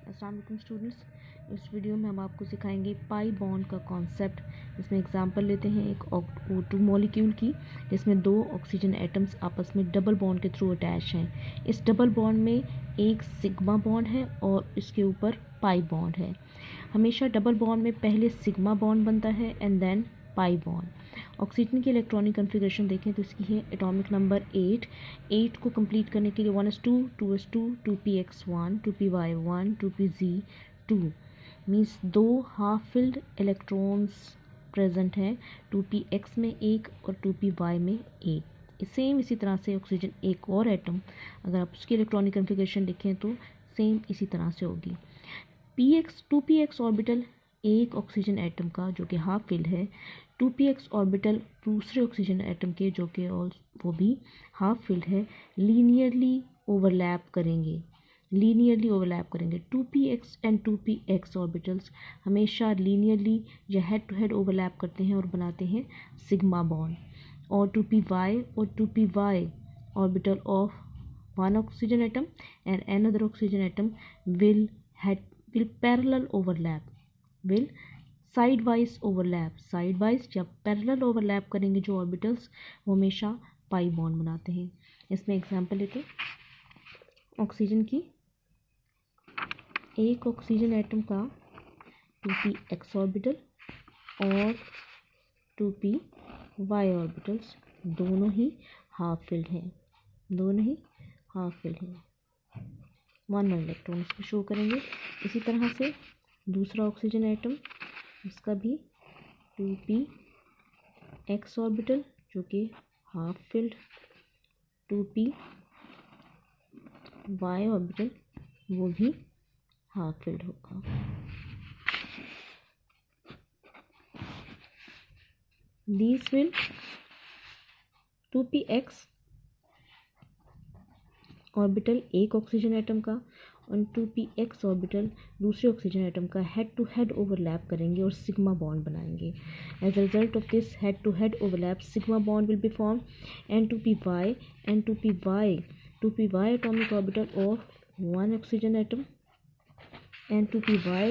अस्सलाम वालेकुम स्टूडेंट्स। इस वीडियो में हम आपको सिखाएंगे पाई बॉन्ड का कॉन्सेप्ट। इसमें एग्जांपल लेते हैं एक O2 मॉलिक्यूल की, जिसमें दो ऑक्सीजन एटम्स आपस में डबल बॉन्ड के थ्रू अटैच हैं। इस डबल बॉन्ड में एक सिग्मा बॉन्ड है और इसके ऊपर पाई बॉन्ड है। हमेशा डबल बॉन्ड में पहले सिग्मा बॉन्ड बनता है and then pi bond. Oxygen की इलेक्ट्रॉनिक कन्फिग्रेशन देखें तो इसकी है एटॉमिक नंबर 8 को कंप्लीट करने के लिए 1s2 2s2 2px1 2py1 2pz2 means दो हाफ फिल्ड इलेक्ट्रॉन्स प्रेजेंट हैं, 2px में एक और 2py में एक। सेम इसी तरह से ऑक्सीजन एक और एटम, अगर आप उसकी इलेक्ट्रॉनिक कन्फिग्रेशन देखें तो सेम इसी तरह से होगी। px ऑर्बिटल एक ऑक्सीजन एटम का जो कि हाफ फिल्ड है, 2px ऑर्बिटल दूसरे ऑक्सीजन एटम के जो कि वो भी हाफ फिल्ड है, लीनियरली ओवरलैप करेंगे। 2px एंड 2px ऑर्बिटल्स हमेशा लीनियरली या हेड टू हेड ओवरलैप करते हैं और बनाते हैं सिग्मा बॉन्ड। और 2py और 2py orbital of one oxygen atom and another oxygen atom will parallel overlap, will side wise जब पैरेलल ओवरलैप करेंगे जो ऑर्बिटल्स, वो हमेशा पाई बॉन्ड बनाते हैं। इसमें एग्जांपल लेते हैं ऑक्सीजन की, एक ऑक्सीजन एटम का 2px ऑर्बिटल और 2py ऑर्बिटल्स दोनों ही हाफ फिल्ड हैं, वन इलेक्ट्रॉन इसको शो करेंगे। इसी तरह से दूसरा ऑक्सीजन एटम, इसका भी 2px ऑर्बिटल जो कि हाफ फिल्ड, 2py ऑर्बिटल वो भी हाफ फिल्ड होगा। These will 2px ऑर्बिटल एक ऑक्सीजन एटम का और 2px ऑर्बिटल दूसरे ऑक्सीजन एटम का हेड टू हेड ओवरलैप करेंगे और सिग्मा बॉन्ड बनाएंगे। As a result of this head to head overlap, sigma bond will be form and 2py atomic orbital of one oxygen atom and 2py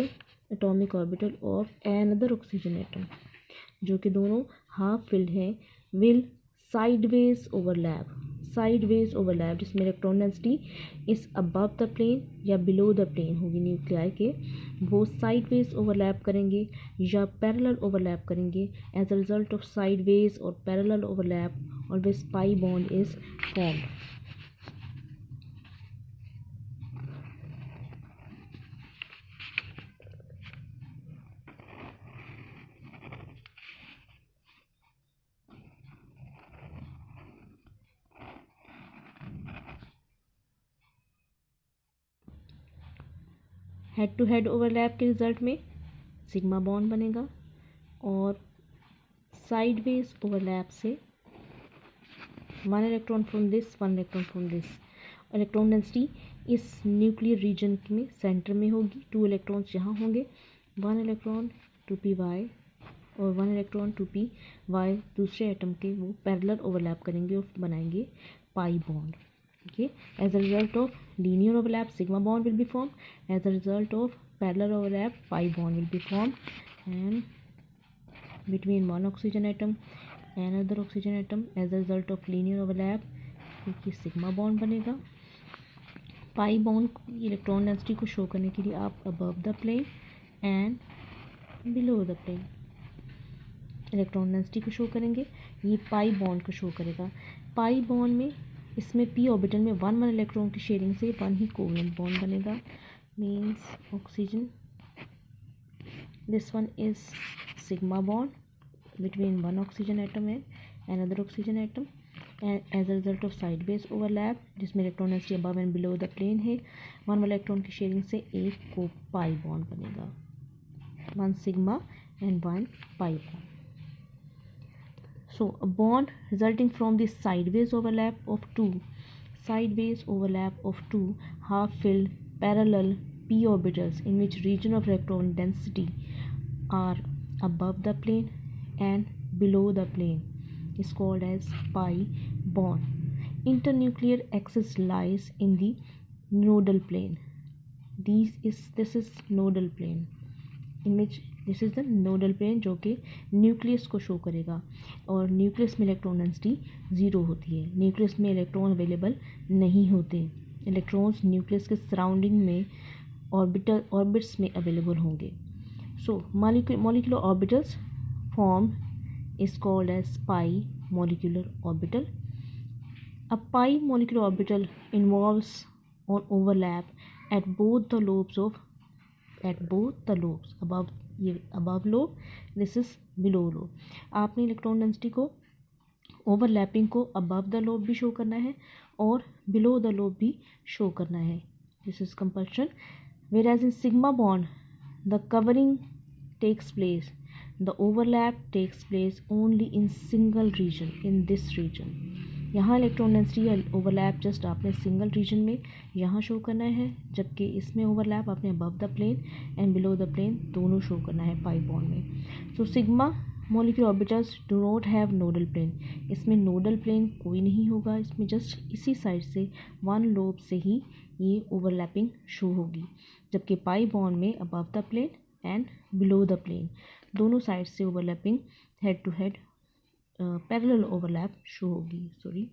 atomic orbital of another oxygen atom जो कि दोनों half filled हैं, will sideways overlap जिसमें electron density is above the plane या below the plane होगी nuclei के, वो sideways overlap करेंगे या पैरेलल ओवरलैप करेंगे। As a result of sideways और parallel overlap always pi bond is formed. Head to head overlap के रिजल्ट में सिग्मा बॉन्ड बनेगा और साइडवेज ओवरलैप से one electron from this, electron density इस न्यूक्लियर रीजन में centre में होगी, 2 इलेक्ट्रॉन्स यहाँ होंगे, 1 इलेक्ट्रॉन 2py और 1 इलेक्ट्रॉन 2py दूसरे एटम के, वो पैरेलल ओवरलैप करेंगे और बनाएंगे pi bond. Okay, as a result of linear overlap, sigma bond will be formed. As a result of parallel overlap, pi bond will be formed, and between one oxygen atom and another oxygen atom, as a result of linear overlap, क्योंकि sigma bond बनेगा। Pi bond electron density को show करने के लिए आप above the plane and below the plane electron density को show करेंगे, ये पाई बॉन्ड को शो करेगा। पाई बॉन्ड में इसमें p ऑर्बिटल में 1 इलेक्ट्रॉन की शेयरिंग से 1 ही कोवेलेंट बॉन्ड बनेगा, means oxygen, this one is sigma bond between one oxygen atom and another oxygen atom, and as a result of sideways overlap जिसमें electron density above and below the plane है, 1 electron की sharing से एक को pi bond बनेगा, 1 sigma and 1 pi bond. So a bond resulting from the sideways overlap of two half-filled parallel p orbitals in which region of electron density are above the plane and below the plane is called as pi bond. Internuclear axis lies in the nodal plane. This is nodal plane image, this is the nodal plane जो कि nucleus को show करेगा, और nucleus में electron density 0 होती है। Nucleus में electron available नहीं होते, इलेक्ट्रॉन्स न्यूक्लियस के सराउंडिंग में ऑर्बिट्स में अवेलेबल होंगे। सो molecular orbitals form is called as pi molecular orbital. A pi molecular orbital involves or overlap at both the lobes above, ये above lobe, this is below lobe। आपने electron density को overlapping को above the lobe भी show करना है और below the lobe भी show करना है, this is compulsion. whereas in sigma bond the covering takes place, the overlap takes place only in single region, in this region। यहाँ electron density या overlap just आपने single region में यहाँ show करना है, जबकि इसमें ओवरलैप आपने above the plane and below the plane दोनों शो करना है पाई बॉन्ड में। So sigma molecular orbitals do not have nodal plane, इसमें नोडल प्लेन कोई नहीं होगा, इसमें जस्ट इसी साइड से वन लोब से ही ये ओवरलैपिंग शो होगी, जबकि पाई बॉन्ड में above the plane and below the plane दोनों साइड से overlapping head to head parallel overlap show होगी।